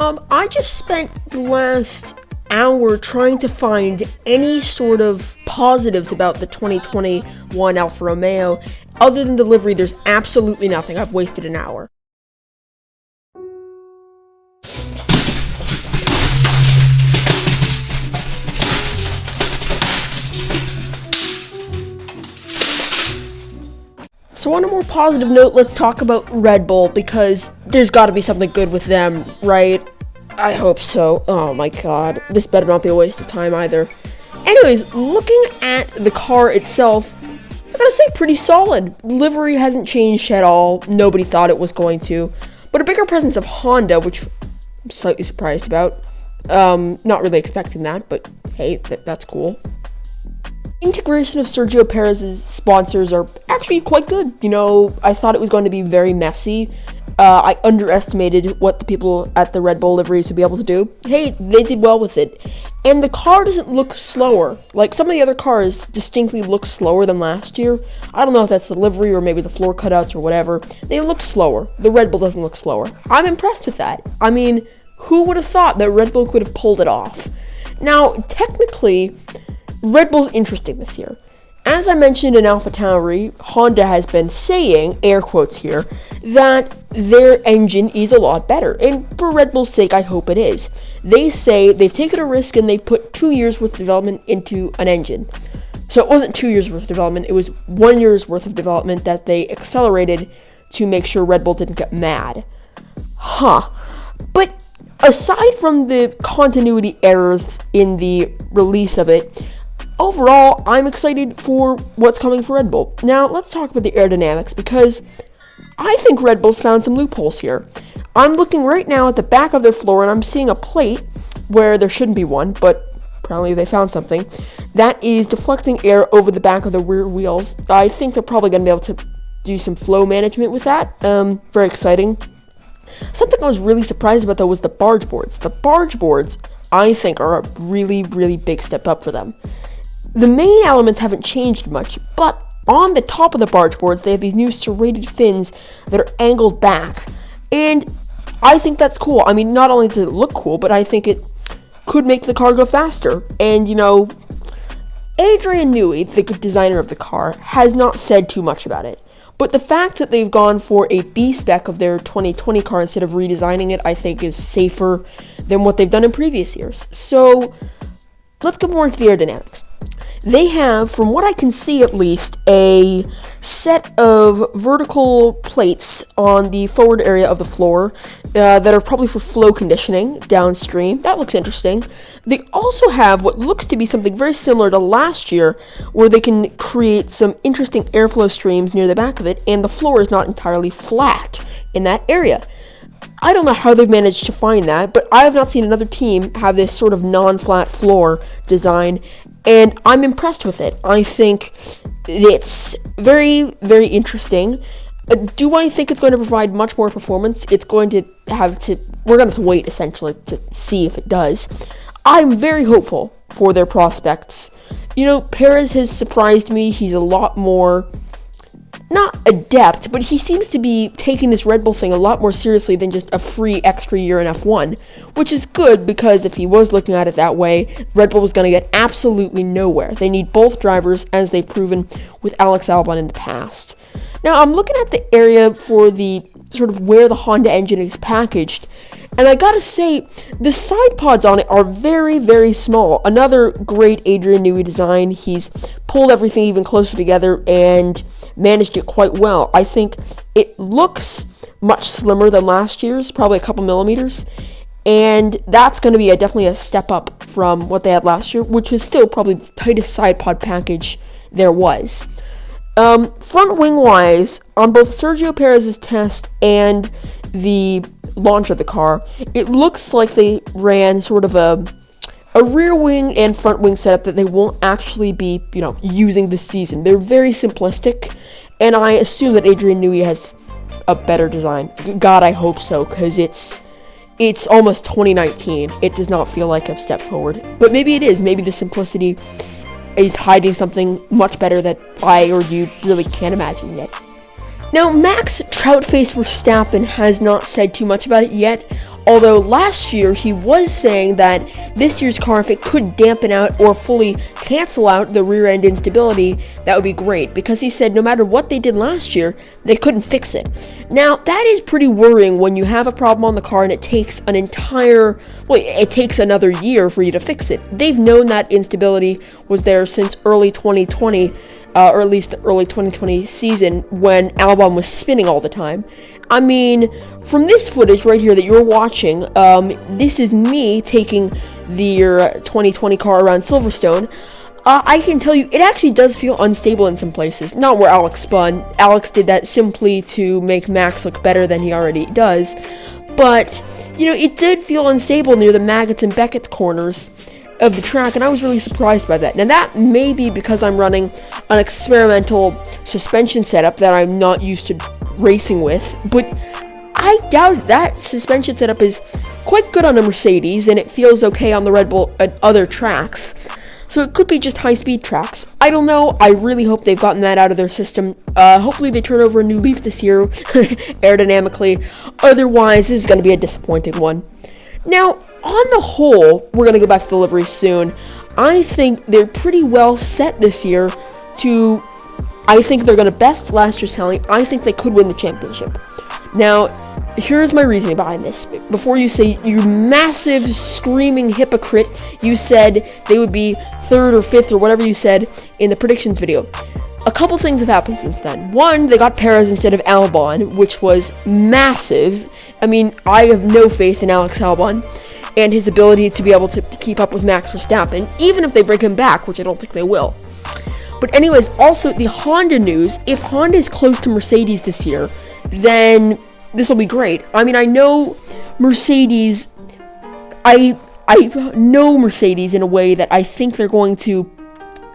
I just spent the last hour trying to find any sort of positives about the 2021 Alfa Romeo. Other than delivery, there's absolutely nothing. I've wasted an hour. So on a more positive note, let's talk about Red Bull, because there's got to be something good with them, right? I hope so. Oh my god. This better not be a waste of time either. Anyways, looking at the car itself, I gotta say pretty solid. Livery hasn't changed at all. Nobody thought it was going to. But a bigger presence of Honda, which I'm slightly surprised about. Not really expecting that, but hey, that's cool. Integration of Sergio Perez's sponsors are actually quite good. You know, I thought it was going to be very messy. I underestimated what the people at the Red Bull liveries would be able to do. Hey, they did well with it. And the car doesn't look slower. Like, some of the other cars distinctly look slower than last year. I don't know if that's the livery or maybe the floor cutouts or whatever. They look slower. The Red Bull doesn't look slower. I'm impressed with that. I mean, who would have thought that Red Bull could have pulled it off? Now, technically, Red Bull's interesting this year. As I mentioned in AlphaTauri, Honda has been saying, air quotes here, that their engine is a lot better. And for Red Bull's sake, I hope it is. They say they've taken a risk and they've put 2 years worth of development into an engine. So it wasn't 2 years worth of development, it was 1 year's worth of development that they accelerated to make sure Red Bull didn't get mad. But aside from the continuity errors in the release of it, overall, I'm excited for what's coming for Red Bull. Now, let's talk about the aerodynamics, because I think Red Bull's found some loopholes here. I'm looking right now at the back of their floor, and I'm seeing a plate where there shouldn't be one, but apparently they found something, that is deflecting air over the back of the rear wheels. I think they're probably going to be able to do some flow management with that. Very exciting. Something I was really surprised about, though, was the barge boards. The barge boards, I think, are a really, really big step up for them. The main elements haven't changed much, but on the top of the barge boards, they have these new serrated fins that are angled back. And I think that's cool. I mean, not only does it look cool, but I think it could make the car go faster. And, you know, Adrian Newey, the designer of the car, has not said too much about it. But the fact that they've gone for a B-spec of their 2020 car instead of redesigning it, I think is safer than what they've done in previous years. So, let's go more into the aerodynamics. They have, from what I can see at least, a set of vertical plates on the forward area of the floor that are probably for flow conditioning downstream. That looks interesting. They also have what looks to be something very similar to last year, where they can create some interesting airflow streams near the back of it, and the floor is not entirely flat in that area. I don't know how they've managed to find that, but I have not seen another team have this sort of non-flat floor design, and I'm impressed with it. I think it's very, very interesting. Do I think it's going to provide much more performance? We're going to have to wait, essentially, to see if it does. I'm very hopeful for their prospects. You know, Perez has surprised me. He's a lot more, not adept, but he seems to be taking this Red Bull thing a lot more seriously than just a free extra year in F1, which is good, because if he was looking at it that way, Red Bull was going to get absolutely nowhere. They need both drivers, as they've proven with Alex Albon in the past. Now, I'm looking at the area for the sort of where the Honda engine is packaged, and I gotta say, the side pods on it are very, very small. Another great Adrian Newey design. He's pulled everything even closer together and managed it quite well. I think it looks much slimmer than last year's, probably a couple millimeters, and that's going to be definitely a step up from what they had last year, which was still probably the tightest side pod package there was. Front wing wise, on both Sergio Perez's test and the launch of the car, it looks like they ran sort of a rear wing and front wing setup that they won't actually be, using this season. They're very simplistic, and I assume that Adrian Newey has a better design. God, I hope so, because it's almost 2019. It does not feel like a step forward. But maybe it is. Maybe the simplicity is hiding something much better that I or you really can't imagine yet. Now, Max Troutface Verstappen has not said too much about it yet, although last year he was saying that this year's car, if it could dampen out or fully cancel out the rear end instability, that would be great, because he said no matter what they did last year, they couldn't fix it. Now, that is pretty worrying when you have a problem on the car and it takes it takes another year for you to fix it. They've known that instability was there since early 2020, or at least the early 2020 season when Albon was spinning all the time. I mean, from this footage right here that you're watching, this is me taking the 2020 car around Silverstone. I can tell you, it actually does feel unstable in some places. Not where Alex spun. Alex did that simply to make Max look better than he already does. But, it did feel unstable near the Maggots and Beckett's corners of the track, and I was really surprised by that. Now, that may be because I'm running an experimental suspension setup that I'm not used to racing with, but I doubt that suspension setup is quite good on a Mercedes, and it feels okay on the Red Bull at other tracks. So it could be just high-speed tracks. I don't know. I really hope they've gotten that out of their system. Hopefully they turn over a new leaf this year, aerodynamically. Otherwise, this is going to be a disappointing one. Now, on the whole, we're going to go back to the liveries soon. I think they're pretty well set this year I think they're going to best last year's talent. I think they could win the championship. Now, here's my reasoning behind this. Before you say, you massive screaming hypocrite, you said they would be 3rd or 5th or whatever you said in the predictions video. A couple things have happened since then. One, they got Perez instead of Albon, which was massive. I mean, I have no faith in Alex Albon and his ability to be able to keep up with Max Verstappen, even if they bring him back, which I don't think they will. But anyways, also the Honda news. If Honda is close to Mercedes this year, then this will be great. I mean, I know Mercedes. I know Mercedes in a way that I think they're going to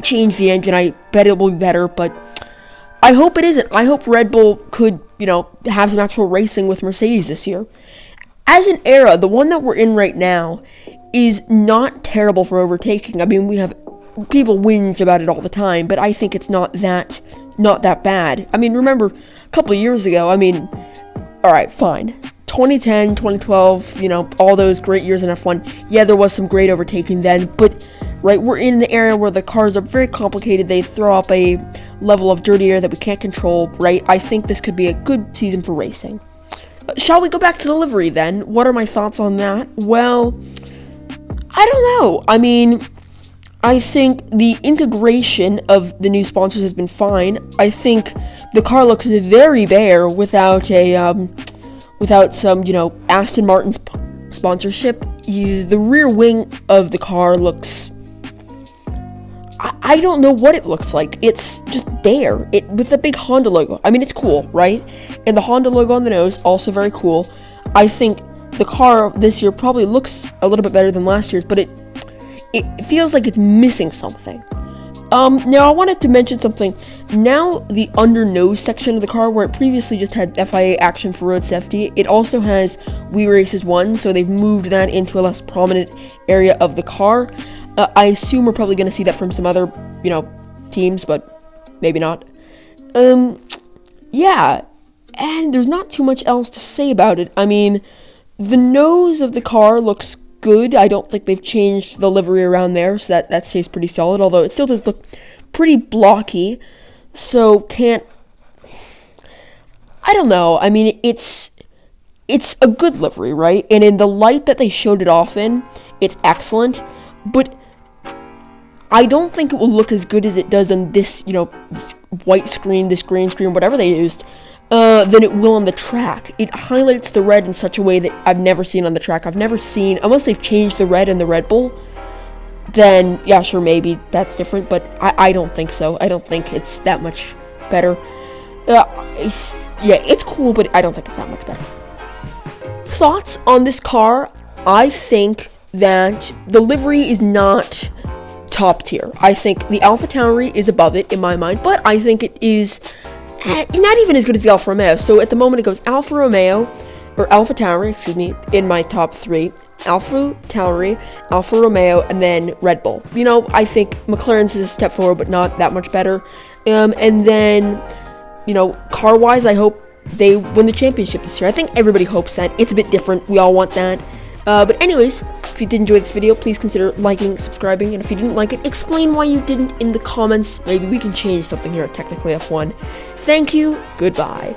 change the engine. I bet it will be better, but I hope it isn't. I hope Red Bull could, have some actual racing with Mercedes this year. As an era, the one that we're in right now is not terrible for overtaking. I mean, we have people whinge about it all the time, but I think it's not that bad. I mean, remember a couple of years ago, all right, fine. 2010, 2012, all those great years in F1. Yeah, there was some great overtaking then, but right, we're in an area where the cars are very complicated. They throw up a level of dirty air that we can't control, right? I think this could be a good season for racing. Shall we go back to the livery then? What are my thoughts on that? Well, I don't know. I mean, I think the integration of the new sponsors has been fine. I think the car looks very bare without some, Aston Martin sponsorship. The rear wing of the car looks, I don't know what it looks like. It's just there, with the big Honda logo. I mean, it's cool, right? And the Honda logo on the nose, also very cool. I think the car this year probably looks a little bit better than last year's, but it feels like it's missing something. Now I wanted to mention something. Now the under nose section of the car, where it previously just had FIA action for road safety, it also has We Races 1, so they've moved that into a less prominent area of the car. I assume we're probably going to see that from some other, teams, but maybe not. Yeah, and there's not too much else to say about it. I mean, the nose of the car looks good. I don't think they've changed the livery around there, so that stays pretty solid, although it still does look pretty blocky, so I don't know. I mean, it's a good livery, right? And in the light that they showed it off in, it's excellent, but I don't think it will look as good as it does on this, this white screen, this green screen, whatever they used, than it will on the track. It highlights the red in such a way that I've never seen on the track. I've never seen, unless they've changed the red in the Red Bull, then, yeah, sure, maybe that's different, but I don't think so. I don't think it's that much better. It's cool, but I don't think it's that much better. Thoughts on this car? I think that the livery is not top tier. I think the AlphaTauri is above it in my mind, but I think it is not even as good as the Alfa Romeo. So at the moment it goes AlphaTauri, in my top 3. AlphaTauri, Alfa Romeo, and then Red Bull. I think McLaren's is a step forward, but not that much better. And then car-wise, I hope they win the championship this year. I think everybody hopes that. It's a bit different. We all want that. But anyways, if you did enjoy this video, please consider liking, subscribing, and if you didn't like it, explain why you didn't in the comments. Maybe we can change something here at Technically F1. Thank you. Goodbye.